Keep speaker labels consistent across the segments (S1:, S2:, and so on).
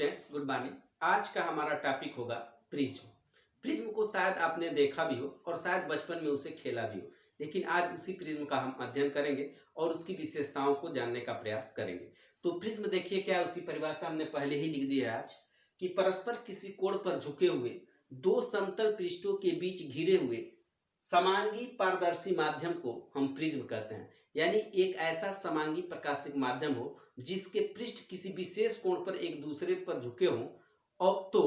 S1: Students, good morning. आज का हमारा टॉपिक होगा प्रिज्म। प्रिज्म को शायद आपने देखा भी हो और शायद बचपन में उसे खेला भी हो, लेकिन आज उसी प्रिज्म का हम अध्ययन करेंगे और उसकी विशेषताओं को जानने का प्रयास करेंगे। तो प्रिज्म देखिए, क्या उसकी परिभाषा हमने पहले ही लिख दी है आज कि परस्पर किसी कोण पर झुके हुए दो समतल पृष्ठों के बीच घिरे हुए समांगी पारदर्शी माध्यम को हम प्रिज्म कहते हैं। यानी एक ऐसा समांगी प्रकाशिक माध्यम हो जिसके पृष्ठ किसी विशेष कोण पर एक दूसरे पर झुके हों और तो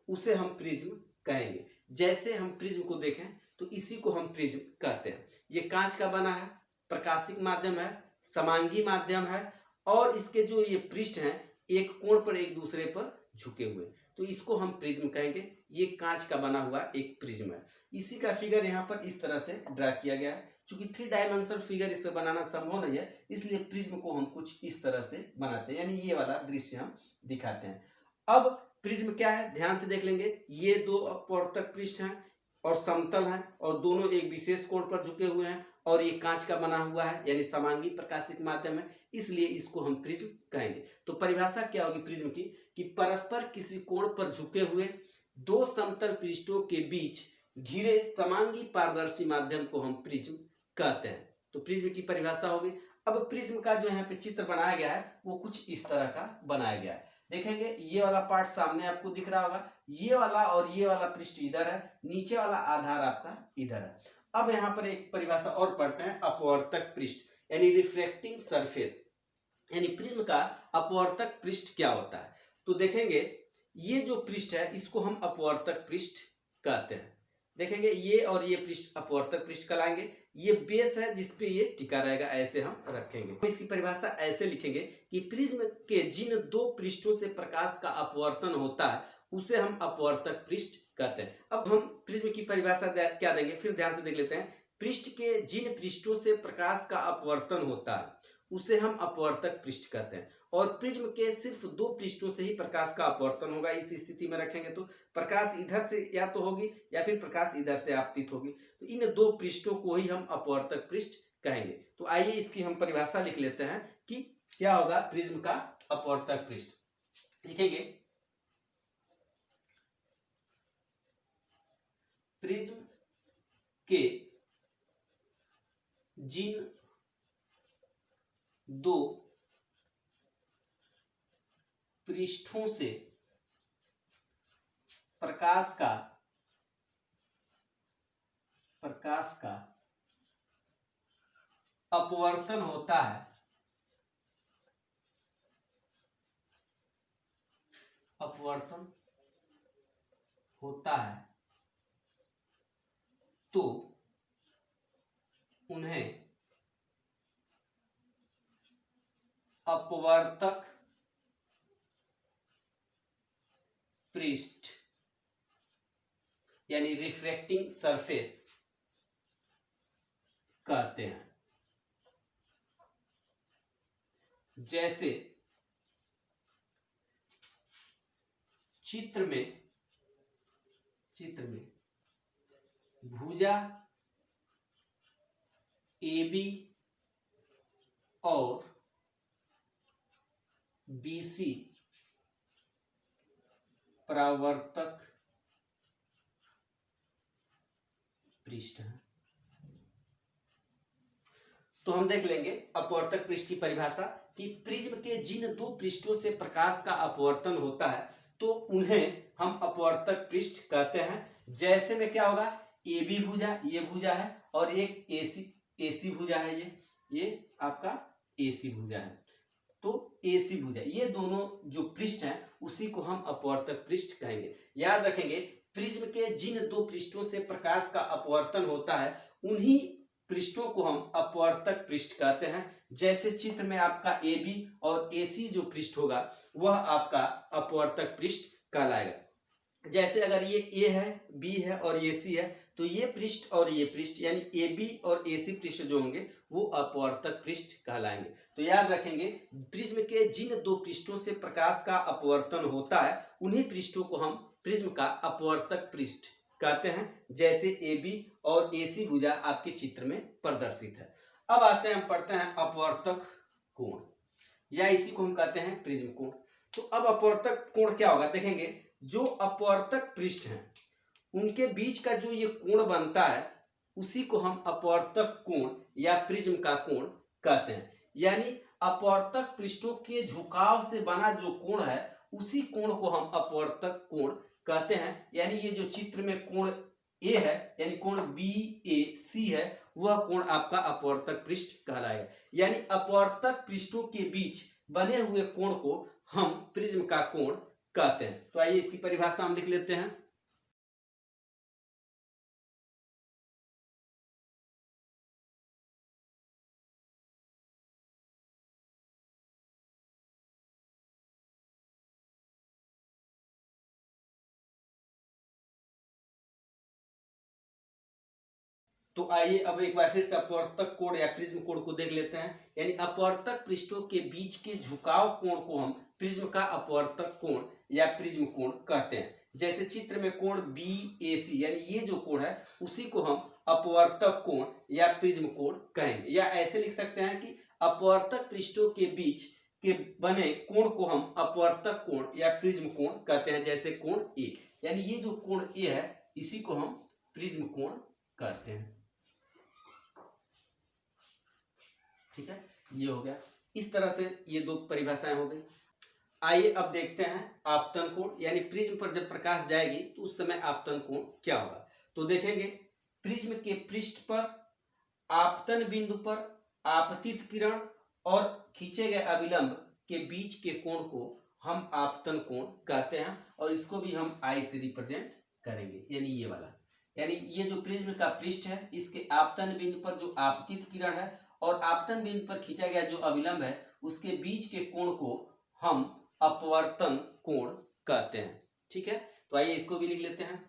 S1: उसे हम प्रिज्म कहेंगे। जैसे हम प्रिज्म को देखें तो इसी को हम प्रिज्म कहते हैं। ये कांच का बना है, प्रकाशिक माध्यम है, समांगी माध्यम है और इसके जो ये पृष्ठ हैं एक कोण पर एक दूसरे पर झुके हुए, तो इसको हम प्रिज्म कहेंगे। ये कांच का बना हुआ एक प्रिज्म है। इसी का फिगर यहाँ पर इस तरह से ड्रा किया गया है। चूंकि 3 डायमेंशनल फिगर इस पर बनाना संभव नहीं है, इसलिए प्रिज्म को हम कुछ इस तरह से बनाते हैं, यानी ये वाला दृश्य हम दिखाते हैं। अब प्रिज्म क्या है ध्यान से देख लेंगे। ये दो अपवर्तक पृष्ठ हैं और समतल हैं और दोनों एक विशेष कोण पर झुके हुए हैं और ये कांच का बना हुआ है, यानी समांगी प्रकाशिक माध्यम है, इसलिए इसको हम प्रिज्म कहेंगे। तो परिभाषा क्या होगी प्रिज्म की कि परस्पर किसी कोण पर झुके हुए दो समतल पृष्ठों के बीच घिरे समांगी पारदर्शी माध्यम को हम प्रिज्म कहते हैं। तो प्रिज्म की परिभाषा होगी। अब प्रिज्म का जो यहाँ पे चित्र बनाया गया है वो कुछ इस तरह का बनाया गया है। देखेंगे ये वाला पार्ट सामने आपको दिख रहा होगा, ये वाला और ये वाला पृष्ठ इधर है, नीचे वाला आधार आपका इधर है। अब यहाँ पर एक परिभाषा और पढ़ते हैं, अपवर्तक पृष्ठ यानी रिफ्लेक्टिंग सरफेस। यानी प्रिज्म का अपवर्तक पृष्ठ क्या होता है। तो देखेंगे ये जो पृष्ठ है इसको हम अपवर्तक पृष्ठ कहते हैं। देखेंगे ये और ये पृष्ठ अपवर्तक पृष्ठ कहलाएंगे। ये बेस है जिसपे ये टिका रहेगा, ऐसे हम रखेंगे। इसकी परिभाषा ऐसे लिखेंगे कि प्रिज्म के जिन दो पृष्ठों से प्रकाश का अपवर्तन होता है उसे हम अपवर्तक पृष्ठ कहते हैं। अब हम प्रिज्म की परिभाषा क्या देंगे, फिर ध्यान से देख लेते हैं। पृष्ठ के जिन पृष्ठों से प्रकाश का अपवर्तन होता है उसे हम अपवर्तक पृष्ठ कहते हैं और प्रिज्म के सिर्फ दो पृष्ठों से ही प्रकाश का अपवर्तन होगा। इस स्थिति में रखेंगे तो प्रकाश इधर से या तो होगी या फिर प्रकाश इधर से आपतित होगी, तो इन दो पृष्ठों को ही हम अपवर्तक पृष्ठ कहेंगे। तो आइए इसकी हम परिभाषा लिख लेते हैं कि क्या होगा प्रिज्म का अपवर्तक पृष्ठ। लिखेंगे प्रिज्म के जिन दो पृष्ठों से प्रकाश का अपवर्तन होता है तो उन्हें अपवर्तक पृष्ठ यानी रिफ्लेक्टिंग सरफेस कहते हैं। जैसे चित्र में भुजा AB और BC परावर्तक पृष्ठ है। तो हम देख लेंगे अपवर्तक पृष्ठ की परिभाषा कि प्रिज्म के जिन दो पृष्ठों से प्रकाश का अपवर्तन होता है तो उन्हें हम अपवर्तक पृष्ठ कहते हैं। जैसे में क्या होगा, AB भुजा, ये भुजा है और एक AC भुजा है, ये आपका AC भुजा है। तो AC भुजा, ये दोनों जो पृष्ठ हैं उसी को हम अपवर्तक पृष्ठ कहेंगे। याद रखेंगे प्रिज्म के जिन दो पृष्ठों से प्रकाश का अपवर्तन होता है उन्हीं पृष्ठों को हम अपवर्तक पृष्ठ कहते हैं। जैसे चित्र में आपका AB और AC जो पृष्ठ होगा वह आपका अपवर्तक पृष्ठ कहलाएगा। जैसे अगर ये A है, B है और ये C है तो ये पृष्ठ और ये पृष्ठ यानी AB और AC पृष्ठ जो होंगे वो अपवर्तक पृष्ठ कहलाएंगे। तो याद रखेंगे प्रिज्म के जिन दो पृष्ठों से प्रकाश का अपवर्तन होता है उन्हीं पृष्ठों को हम प्रिज्म का अपवर्तक पृष्ठ कहते हैं। जैसे AB और AC भुजा आपके चित्र में प्रदर्शित है। अब आते हैं, हम पढ़ते हैं अपवर्तक कोण या इसी को हम कहते हैं प्रिज्म कोण। तो अब अपवर्तक कोण क्या होगा देखेंगे, जो अपवर्तक पृष्ठ हैं उनके बीच का जो ये कोण बनता है उसी को हम अपवर्तक कोण या प्रिज्म का कोण कहते हैं। यानी अपवर्तक पृष्ठों के झुकाव से बना जो कोण है उसी कोण को हम अपवर्तक कोण कहते हैं। यानी ये जो चित्र में कोण ए है यानी कोण बी ए सी है, वह कोण आपका अपवर्तक पृष्ठ कहलाएगा। यानी अपवर्तक पृष्ठों के बीच बने हुए कोण को हम प्रिज्म का कोण कहते हैं। तो आइए इसकी परिभाषा हम लिख लेते हैं। तो आइए अब एक बार फिर से अपवर्तक कोण या प्रिज्म कोण को देख लेते हैं। यानी अपवर्तक पृष्ठों के बीच के झुकाव कोण को हम प्रिज्म का अपवर्तक कोण या प्रिज्म कोण कहते हैं। जैसे चित्र में कोण बी ए सी यानी ये जो कोण है उसी को हम अपवर्तक कोण या प्रिज्म कोण कहेंगे। या ऐसे लिख सकते हैं कि अपवर्तक पृष्ठों के बीच के बने कोण को हम अपवर्तक कोण या प्रिज्म कोण कहते हैं। जैसे कोण ए यानी ये जो कोण ए है इसी को हम प्रिज्म कोण कहते हैं। ठीक है, ये हो गया। इस तरह से ये दो परिभाषाएं हो गई। आइए अब देखते हैं आपतन कोण। यानी प्रिज्म पर जब प्रकाश जाएगी तो उस समय आपतन कोण क्या होगा। तो देखेंगे प्रिज्म के पृष्ठ पर आपतन बिंदु पर आपतित किरण और खींचे गए अभिलंब के बीच के कोण को हम आपतन कोण कहते हैं और इसको भी हम आई से रिप्रेजेंट करेंगे। यानी ये वाला, यानी ये जो प्रिज्म का पृष्ठ है इसके आपतन बिंदु पर जो आपतित किरण है और आपतन बिंदु पर खींचा गया जो अभिलंब है उसके बीच के कोण को हम अपवर्तन कोण कहते हैं। ठीक है, तो आइए इसको भी लिख लेते हैं।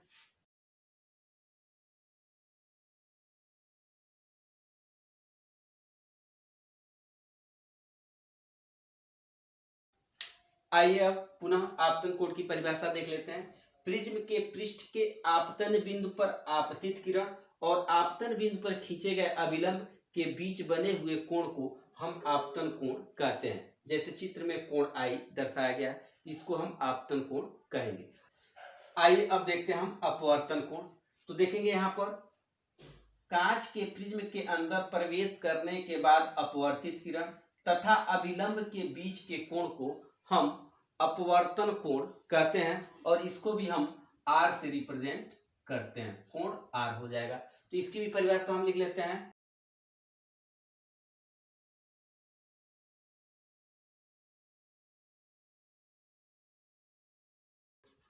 S1: आइए अब पुनः आपतन कोण की परिभाषा देख लेते हैं। प्रिज्म के पृष्ठ के आपतन बिंदु पर आपतित किरण और आपतन बिंदु पर खींचे गए अभिलंब के बीच बने हुए कोण को हम आपतन कोण कहते हैं। जैसे चित्र में कोण आई दर्शाया गया, इसको हम आपतन कोण कहेंगे। आइए अब देखते हैं हम अपवर्तन कोण। तो देखेंगे यहाँ पर कांच के प्रिज्म के अंदर प्रवेश करने के बाद अपवर्तित किरण तथा अभिलंब के बीच के कोण को हम अपवर्तन कोण कहते हैं और इसको भी हम आर से रिप्रेजेंट करते हैं। कोण आर हो जाएगा। तो इसकी भी परिभाषा हम लिख लेते हैं।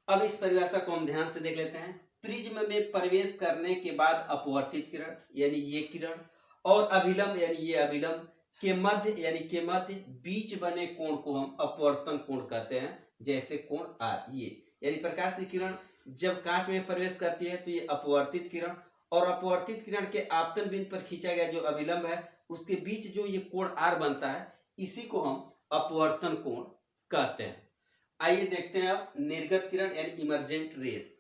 S1: अब इस परिभाषा को हम ध्यान से देख लेते हैं। प्रिज्म में प्रवेश करने के बाद अपवर्तित किरण यानी ये किरण और अभिलंब यानी ये अभिलंब के मध्य यानी के मध्य बीच बने कोण को हम अपवर्तन कोण कहते हैं। जैसे कोण आर, ये यानी प्रकाश की किरण जब कांच में प्रवेश करती है तो ये अपवर्तित किरण और अपवर्तित किरण के आपतन बिंदु पर खींचा गया जो अभिलंब है उसके बीच जो ये कोण आर बनता है इसी को हम अपवर्तन कोण कहते हैं। आइए देखते हैं अब निर्गत किरण यानी इमर्जेंट रेस।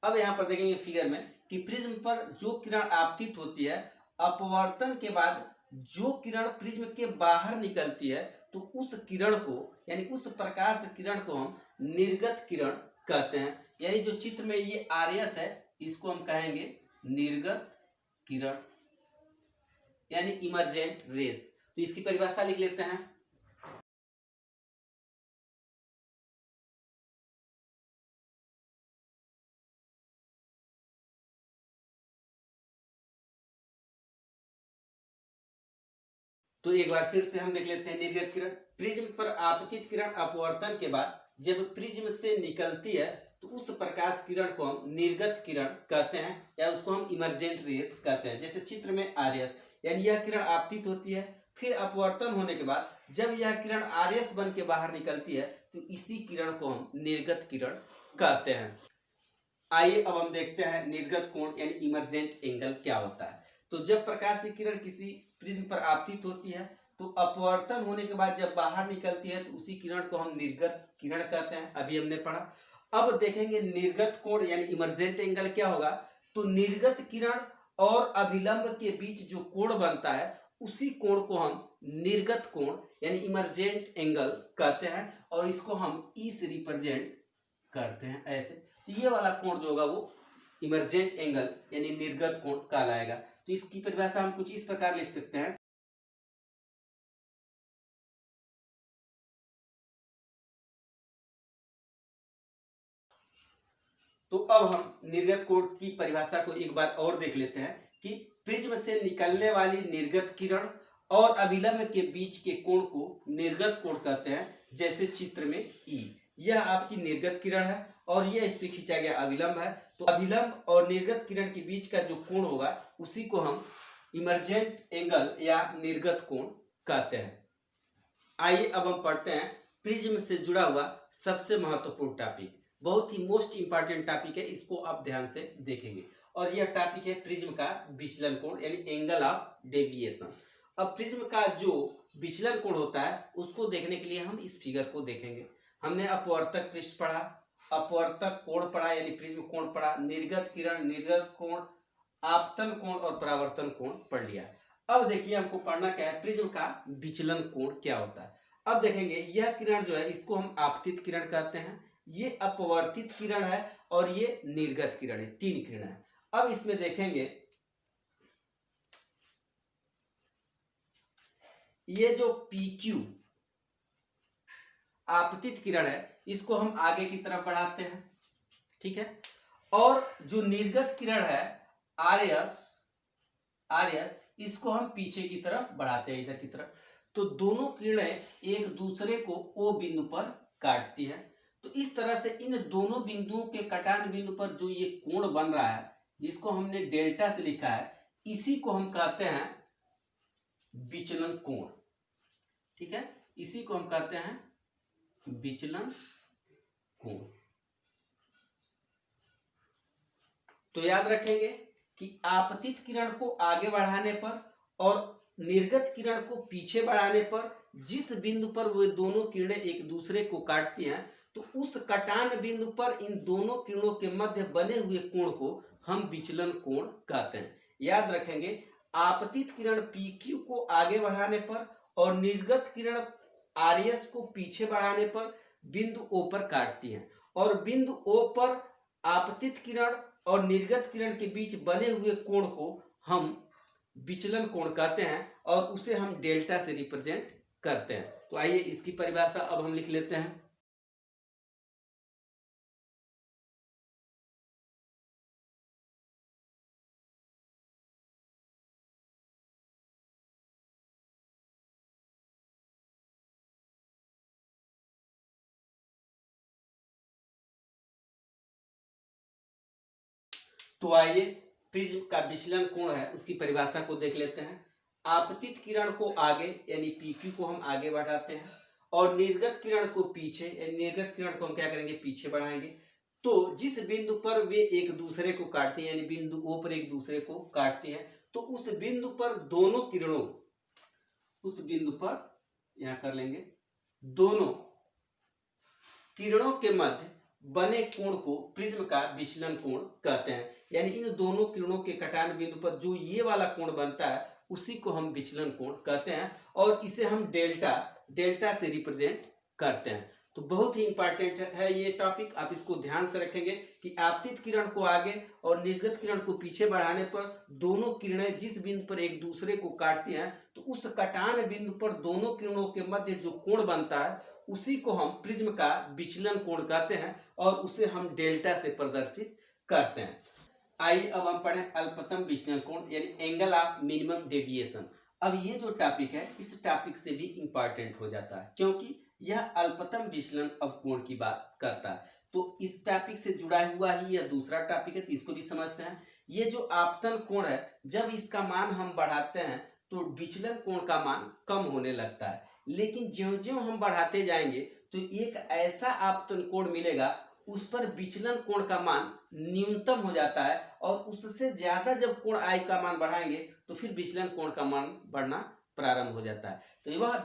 S1: अब यहाँ पर देखेंगे फिगर में कि प्रिज्म पर जो किरण आपतित होती है अपवर्तन के बाद जो किरण प्रिज्म के बाहर निकलती है तो उस किरण को यानी उस प्रकाश किरण को हम निर्गत किरण कहते हैं। यानी जो चित्र में ये आरएस है इसको हम कहेंगे निर्गत किरण यानी इमर्जेंट रेस। तो इसकी परिभाषा लिख लेते हैं। तो एक बार फिर से हम देख लेते हैं निर्गत किरण। प्रिज्म पर आपतित किरण अपवर्तन के बाद जब प्रिज्म से निकलती है तो उस प्रकाश किरण को हम निर्गत किरण कहते हैं या उसको हम इमर्जेंट रेस कहते हैं। जैसे चित्र में आरएस यानी यह किरण आपतित होती है फिर अपवर्तन होने के बाद जब यह किरण आरएस बन के बाहर निकलती है तो इसी किरण को हम निर्गत किरण कहते हैं। आइए अब हम देखते हैं निर्गत कोण यानी इमर्जेंट एंगल क्या होता है। तो जब प्रकाश की किरण किसी प्रिज्म पर आपतित होती है तो अपवर्तन होने के बाद जब बाहर निकलती है तो उसी किरण को हम निर्गत किरण कहते हैं। अभी हमने पढ़ा। अब देखेंगे निर्गत कोण यानी इमर्जेंट एंगल क्या होगा। तो निर्गत किरण और अभिलंब के बीच जो कोण बनता है उसी कोण को हम निर्गत कोण यानी इमर्जेंट एंगल कहते हैं और इसको हम ई से रिप्रेजेंट करते हैं ऐसे। तो ये वाला कोण जो होगा वो इमर्जेंट एंगल यानी निर्गत कोण कहलाएगा। तो इसकी परिभाषा हम कुछ इस प्रकार लिख सकते हैं। तो अब हम निर्गत कोण की परिभाषा को एक बार और देख लेते हैं कि प्रिज्म से निकलने वाली निर्गत किरण और अभिलंब के बीच के कोण को निर्गत कोण कहते हैं। जैसे चित्र में ई, यह आपकी निर्गत किरण है और यह इस पे खींचा गया अभिलंब है। तो अभिलंब और निर्गत किरण के बीच का जो कोण होगा उसी को हम इमर्जेंट एंगल या निर्गत कोण कहते हैं। आइए अब हम पढ़ते हैं प्रिज्म से जुड़ा हुआ सबसे महत्वपूर्ण टॉपिक, बहुत ही मोस्ट इंपॉर्टेंट टॉपिक है, इसको आप ध्यान से देखेंगे। और यह टॉपिक है प्रिज्म का विचलन कोण यानी एंगल ऑफ डेविएशन। अब प्रिज्म का जो विचलन कोण होता है उसको देखने के लिए हम इस फिगर को देखेंगे। हमने अपवर्तक पृष्ठ पढ़ा, अपवर्तक कोण पढ़ा यानी प्रिज्म कोण पढ़ा, निर्गत किरण, निर्गत कोण, आपतन कोण और परावर्तन कोण पढ़ लिया। अब देखिए हमको पढ़ना क्या है, प्रिज्म का विचलन कोण क्या होता है। अब देखेंगे यह किरण जो है इसको हम आपतित किरण कहते हैं, ये अपवर्तित किरण है और ये निर्गत किरण है, तीन किरण है। अब इसमें देखेंगे ये जो PQ आपतित किरण है इसको हम आगे की तरफ बढ़ाते हैं, ठीक है। और जो निर्गत किरण है RS इसको हम पीछे की तरफ बढ़ाते हैं, इधर की तरफ। तो दोनों किरणें एक दूसरे को O बिंदु पर काटती हैं। तो इस तरह से इन दोनों बिंदुओं के कटान बिंदु पर जो ये कोण बन रहा है जिसको हमने डेल्टा से लिखा है, इसी को हम कहते हैं विचलन कोण, ठीक है। इसी को हम कहते हैं विचलन कोण। तो याद रखेंगे कि आपतित किरण को आगे बढ़ाने पर और निर्गत किरण को पीछे बढ़ाने पर जिस बिंदु पर वे दोनों किरणें एक दूसरे को काटती हैं तो उस कटान बिंदु पर इन दोनों किरणों के मध्य बने हुए कोण को हम विचलन कोण कहते हैं। याद रखेंगे आपतित किरण PQ को आगे बढ़ाने पर और निर्गत किरण RS को पीछे बढ़ाने पर बिंदु O पर काटती हैं और बिंदु O पर आपतित किरण और निर्गत किरण के बीच बने हुए कोण को हम विचलन कोण कहते हैं और उसे हम डेल्टा से रिप्रेजेंट करते हैं। तो आइए इसकी परिभाषा अब हम लिख लेते हैं। तो आइए प्रिज्म का विचलन कोण है उसकी परिभाषा को देख लेते हैं। आपतित किरण को आगे यानी PQ को हम आगे बढ़ाते हैं और निर्गत किरण को पीछे यानी निर्गत किरण को हम क्या करेंगे, पीछे बढ़ाएंगे। तो जिस बिंदु पर वे एक दूसरे को काटती हैं यानी बिंदु O पर एक दूसरे को काटती हैं तो उस बिंदु पर दोनों किरणों, उस बिंदु पर यहां कर लेंगे, दोनों किरणों के मध्य बने कोण को प्रिज्म का विचलन कोण कहते हैं। यानी इन दोनों किरणों के कटान बिंदु पर जो ये वाला कोण बनता है उसी को हम विचलन कोण कहते हैं और इसे हम डेल्टा से रिप्रेजेंट करते हैं। तो बहुत ही इंपॉर्टेंट है ये टॉपिक, आप इसको ध्यान से रखेंगे कि आपतित किरण को आगे और निर्गत किरण को पीछे बढ़ाने पर दोनों किरणें जिस बिंदु पर एक दूसरे को काटती हैं तो उस कटान बिंदु पर दोनों किरणों के मध्य जो कोण बनता है उसी को हम प्रिज्म का विचलन कोण कहते हैं और उसे हम डेल्टा से प्रदर्शित करते हैं। आइए अब हम पढ़ें अल्पतम विचलन कोण यानी एंगल ऑफ मिनिमम डेविएशन। अब ये जो टॉपिक है इस टॉपिक से भी इंपॉर्टेंट हो जाता है क्योंकि यह अल्पतम विचलन अवकोण की बात करता है। तो इस टॉपिक से जुड़ा हुआ ही यह दूसरा टॉपिक है, तो इसको भी समझते हैं। ये जो आपतन कोण है जब इसका मान हम बढ़ाते हैं तो विचलन कोण का मान कम होने लगता है, लेकिन ज्यों-ज्यों हम बढ़ाते जाएंगे तो एक ऐसा आपतन कोण मिलेगा उस पर विचलन कोण का मान न्यूनतम हो जाता है और उससे ज्यादा जब कोण I का मान बढ़ाएंगे तो फिर विचलन कोण का मान बढ़ना प्रारंभ हो जाता है। तो वह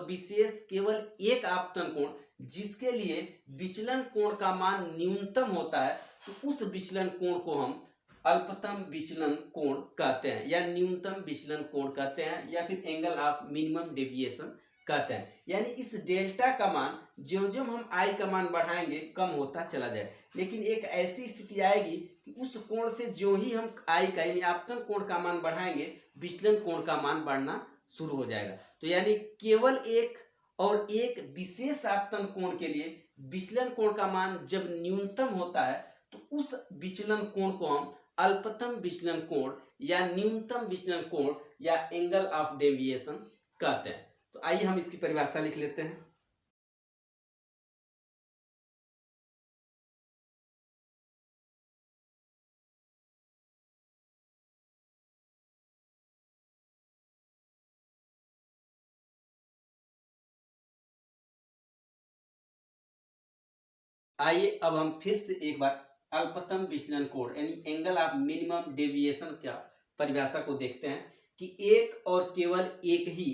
S1: विशेष केवल एक आपतन कोण जिसके लिए विचलन कोण का मान न्यूनतम होता है तो उस विचलन कोण को हम अल्पतम विचलन कोण कहते हैं, या न्यूनतम विचलन कोण कहते हैं, या फिर एंगल ऑफ मिनिमम डेविएशन कहते हैं। यानी इस डेल्टा का मान ज्यों ज्यों हम आई का मान बढ़ाएंगे कम होता चला जाए, लेकिन एक ऐसी स्थिति आएगी कि उस कोण से जो ही हम आई का यानी आपतन कोण का मान बढ़ाएंगे विचलन कोण का मान बढ़ना शुरू हो जाएगा। तो यानी केवल एक और एक विशेष आपतन कोण के लिए विचलन कोण का मान जब न्यूनतम होता है तो उस विचलन कोण को हम अल्पतम विचलन कोण या न्यूनतम विचलन कोण या एंगल ऑफ डेविएशन कहते हैं। तो आइए हम इसकी परिभाषा लिख लेते हैं। आइए अब हम फिर से एक बार अल्पतम विचलन कोण यानी एंगल ऑफ मिनिमम डेविएशन का परिभाषा को देखते हैं कि एक और केवल एक ही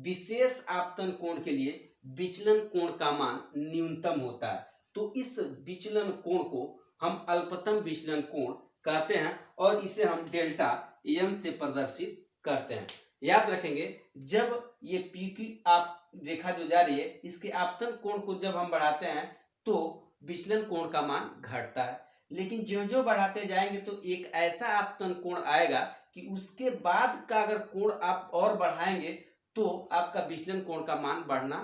S1: विशेष आपतन कोण के लिए विचलन कोण का मान न्यूनतम होता है। तो इस विचलन कोण को हम अल्पतम विचलन कोण कहते हैं और इसे हम डेल्टा एम से प्रदर्शित करते हैं। याद रखेंगे जब ये पी की आप रेखा जो जा रही है इसके आपतन कोण को जब हम बढ़ाते हैं तो विचलन कोण का मान घटता है, लेकिन ज्यों ज्यों बढ़ाते जाएंगे तो एक ऐसा आपतन कोण आएगा कि उसके बाद का अगर कोण आप और बढ़ाएंगे तो आपका विचलन कोण का मान बढ़ना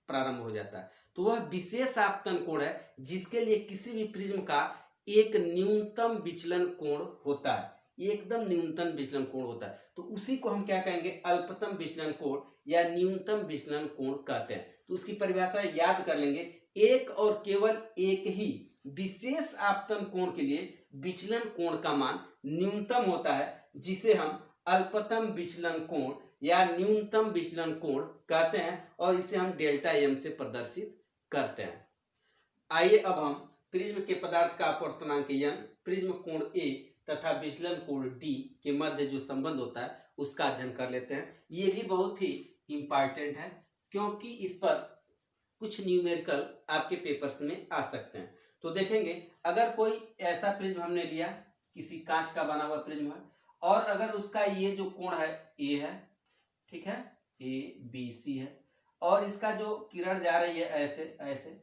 S1: प्रारंभ हो जाता है। तो वह विशेष आपतन कोण है जिसके लिए किसी भी प्रिज्म का एक न्यूनतम विचलन कोण होता है, एकदम न्यूनतम विचलन कोण होता है। तो उसी को हम क्या कहेंगे, अल्पतम विचलन कोण या न्यूनतम विचलन कोण कहते हैं। तो उसकी परिभाषा याद कर लेंगे, एक और केवल एक ही विशेष आपतन कोण के लिए विचलन कोण का मान न्यूनतम होता है जिसे हम अल्पतम विचलन कोण या न्यूनतम विचलन कोण कहते हैं और इसे हम डेल्टा एम से प्रदर्शित करते हैं। आइए अब हम प्रिज्म के पदार्थ का अपवर्तनांक n, प्रिज्म कोण a तथा विचलन कोण d के मध्य जो संबंध होता है उसका अध्ययन कर लेते हैं। ये भी बहुत ही इंपॉर्टेंट है क्योंकि इस पर कुछ न्यूमेरिकल आपके पेपर्स में आ सकते हैं। तो देखेंगे अगर कोई ऐसा प्रिज्म हमने लिया, किसी कांच का बना हुआ प्रिज्म है और अगर उसका ये जो कोण है ए है, ठीक है, ए बी सी है और इसका जो किरण जा रही है ऐसे ऐसे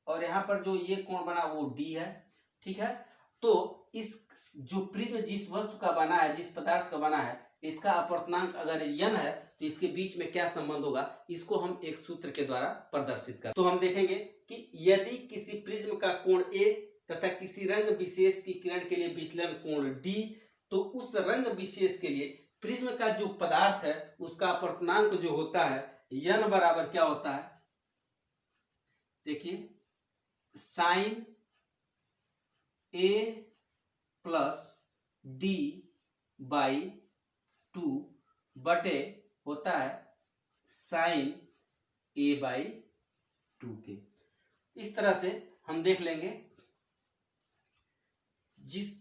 S1: और यहाँ पर जो ये कोण बना वो डी है, ठीक है। तो इस जो प्रिज्म जिस वस्तु का बना है, जिस पदार्थ का बना है, इसका अपवर्तनांक अगर n है तो इसके बीच में क्या संबंध होगा, इसको हम एक सूत्र के द्वारा प्रदर्शित कर। तो हम देखेंगे कि यदि किसी प्रिज्म का कोण a तथा किसी रंग विशेष की किरण के लिए विचलन कोण d, तो उस रंग विशेष के लिए प्रिज्म का जो पदार्थ है उसका अपवर्तनांक जो होता है n बराबर क्या होता है, देखिए sine a plus d by 2 बटे होता है साइन a बाई 2 के। इस तरह से हम देख लेंगे जिस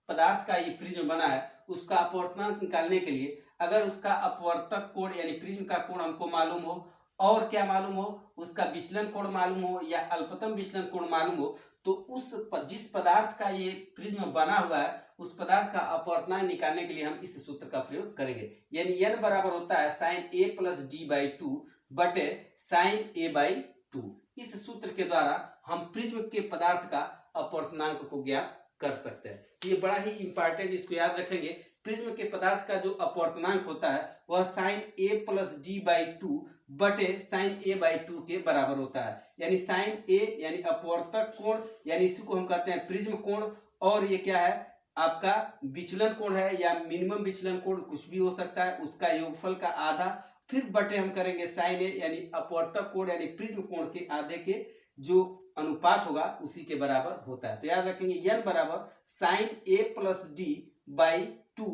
S1: पदार्थ का ये प्रिज्म बना है उसका अपवर्तनांक निकालने के लिए अगर उसका अपवर्तक कोण यानी प्रिज्म का कोण हमको मालूम हो और क्या मालूम हो, उसका विचलन कोण मालूम हो या अल्पतम विचलन कोण मालूम हो, तो उस जिस पदार्थ का ये प्रिज्म बना हुआ है उस पदार्थ का अपवर्तनांक निकालने के लिए हम इस सूत्र का प्रयोग करेंगे। यानी n बराबर होता है sine a plus d by 2 बटे साइन a बाई 2। इस सूत्र के द्वारा हम प्रिज्म के पदार्थ का अपवर्तनांक को ज्ञात कर सकते हैं। ये बड़ा ही इंपॉर्टेंट, इसको याद रखेंगे। प्रिज्म के पदार्थ का जो अपवर्तनांक होता है वह sine a plus d by 2 बटे साइन a बाई 2 के बराबर होता है। यानी साइन a यानी अपवर्तक कोण, यानी इसी को हम कहते हैं प्रिज्म कोण, और ये क्या है आपका विचलन कोण है या मिनिमम विचलन कोण, कुछ भी हो सकता है, उसका योगफल का आधा, फिर बटे हम करेंगे साइन a यानी अपवर्तक कोण यानी प्रिज्म कोण के आधे के जो अनुपात होगा उसी के बराबर होता है। तो याद रखेंगे n बराबर sine a plus d by 2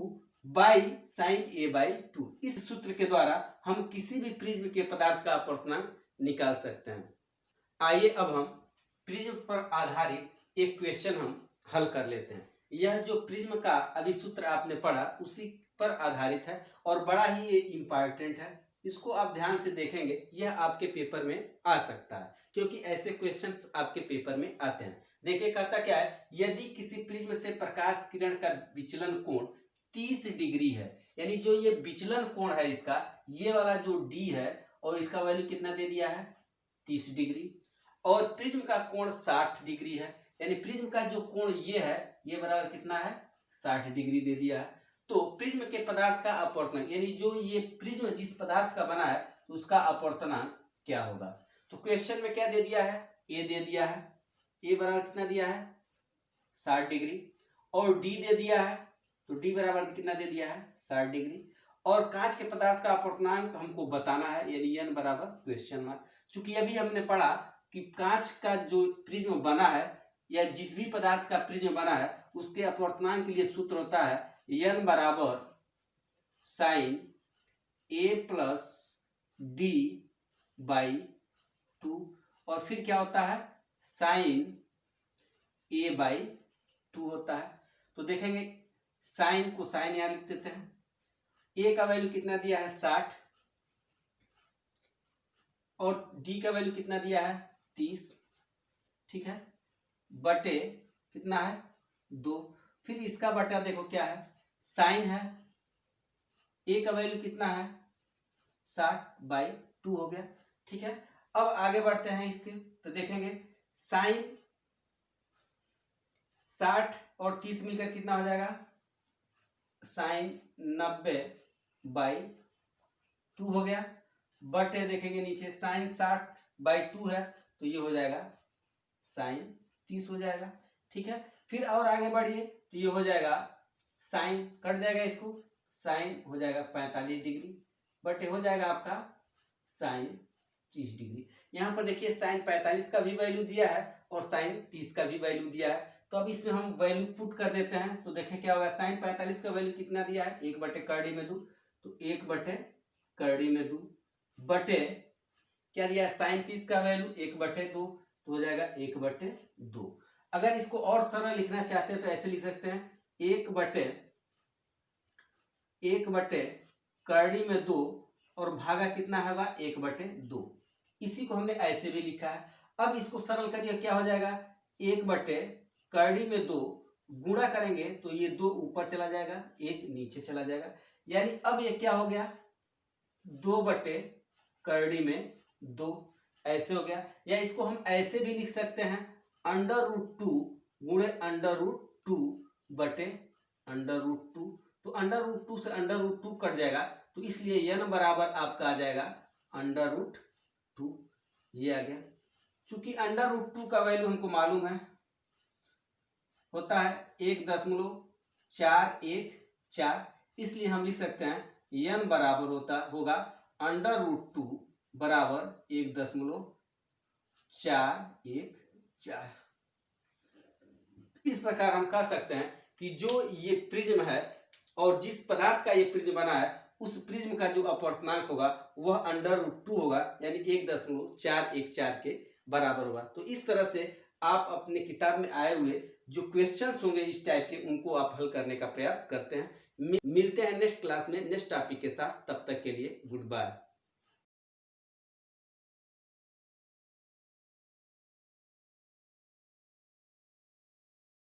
S1: by sine a by 2। इस सूत्र के द्वारा हम किसी भी प्रिज्म के पदार्थ का अपवर्तनांक निकाल सकते हैं। आइए अब हम प्रिज्म पर आधारित एक क्वेश्चन हम हल कर लेते हैं। यह जो प्रिज्म का अभी सूत्र आपने पढ़ा उसी पर आधारित है और बड़ा ही ये इंपॉर्टेंट है, इसको आप ध्यान से देखेंगे, यह आपके पेपर में आ सकता है, क्योंकि ऐसे क्वेश्चंस आपके पेपर में आते हैं। देखिए कहता क्या है, यदि किसी प्रिज्म से प्रकाश किरण का विचलन कोण 30 डिग्री है, यानी जो ये विचलन कोण है इसका, ये वाला जो डी है, और इसका वैल्यू कितना दे दिया है 30 डिग्री, और प्रिज्म का कोण 60 डिग्री है, यानी प्रिज्म का जो कोण ये है, ये बराबर कितना है 60 डिग्री दे दिया है। तो प्रिज्म के पदार्थ का अपवर्तनांक, यानी जो ये प्रिज्म जिस पदार्थ का बना है तो उसका अपवर्तनांक क्या होगा। तो क्वेश्चन में क्या दे दिया है, ए दे दिया है, ए बराबर कितना दिया है 60 डिग्री, और डी दे दिया है, तो डी बराबर कितना दे दिया है 60 डिग्री, और कांच के पदार्थ का अपवर्तनांक हमको बताना है, यानी एन बराबर क्वेश्चन मार्क। चूंकि अभी हमने पढ़ा कि कांच का जो प्रिज्म बना है या जिस भी पदार्थ का प्रिज्म बना है उसके अपवर्तनांक के लिए सूत्र होता है एन बराबर sine a plus d by 2, और फिर क्या होता है साइन ए बाई 2 होता है। तो देखेंगे साइन को साइन यहां लिख देते हैं, ए का वैल्यू कितना दिया है 60, और डी का वैल्यू कितना दिया है 30, ठीक है, बटे कितना है 2, फिर इसका बटा देखो क्या है साइन है, ए का वैल्यू कितना है 60 बाई 2 हो गया, ठीक है। अब आगे बढ़ते हैं इसके, तो देखेंगे साइन 60 और 30 मिलकर कितना हो जाएगा साइन 90 बाई 2 हो गया, बटे देखेंगे नीचे साइन 60 बाई 2 है, तो ये हो जाएगा साइन 30 हो जाएगा, ठीक है। फिर और आगे बढ़िए, तो ये हो जाएगा साइन कट जाएगा, इसको साइन हो जाएगा 45 डिग्री, बटे हो जाएगा आपका साइन 30 डिग्री। यहाँ पर देखिए साइन 45 का भी वैल्यू दिया है और साइन 30 का भी वैल्यू दिया है, तो अब इसमें हम वैल्यू पुट कर देते हैं, तो देखें क्या होगा साइन 45 का वैल्यू कितना दिया है 1 बटे करड़ी में 2, तो 1 बटे करड़ी में 2 बटे क्या दिया है साइन 30 का वैल्यू 1 बटे 2, तो हो जाएगा 1 बटे 2। अगर इसको और सरल लिखना चाहते हैं तो ऐसे लिख सकते हैं 1 बटे करड़ी में 2 और भागा कितना होगा 1 बटे 2, इसी को हमने ऐसे भी लिखा है। अब इसको सरल करिए, क्या हो जाएगा 1 बटे करड़ी में 2 गुणा करेंगे तो ये 2 ऊपर चला जाएगा 1 नीचे चला जाएगा, यानी अब ये क्या हो गया 2 बटे करड़ी में 2, ऐसे हो गया। या इसको हम ऐसे भी लिख सकते हैं √2 गुणे √2 बटे √2, तो √2 से √2 कट जाएगा, तो इसलिए n बराबर आपका आ जाएगा √2, ये आ गया। चूंकि √2 का वैल्यू हमको मालूम है होता है 1.414, इसलिए हम लिख सकते हैं n बराबर होगा √2 बराबर 1.414। इस प्रकार हम कह सकते हैं कि जो ये प्रिज्म है और जिस पदार्थ का ये प्रिज्म बना है उस प्रिज्म का जो अपवर्तनांक होगा वह √2 होगा, यानी 1.414 के बराबर होगा। तो इस तरह से आप अपने किताब में आए हुए जो क्वेश्चंस होंगे इस टाइप के उनको आप हल करने का प्रयास करते हैं। मिलते हैं नेक्स्ट क्लास में नेक्स्ट टॉपिक के साथ, तब तक के लिए गुड बाय।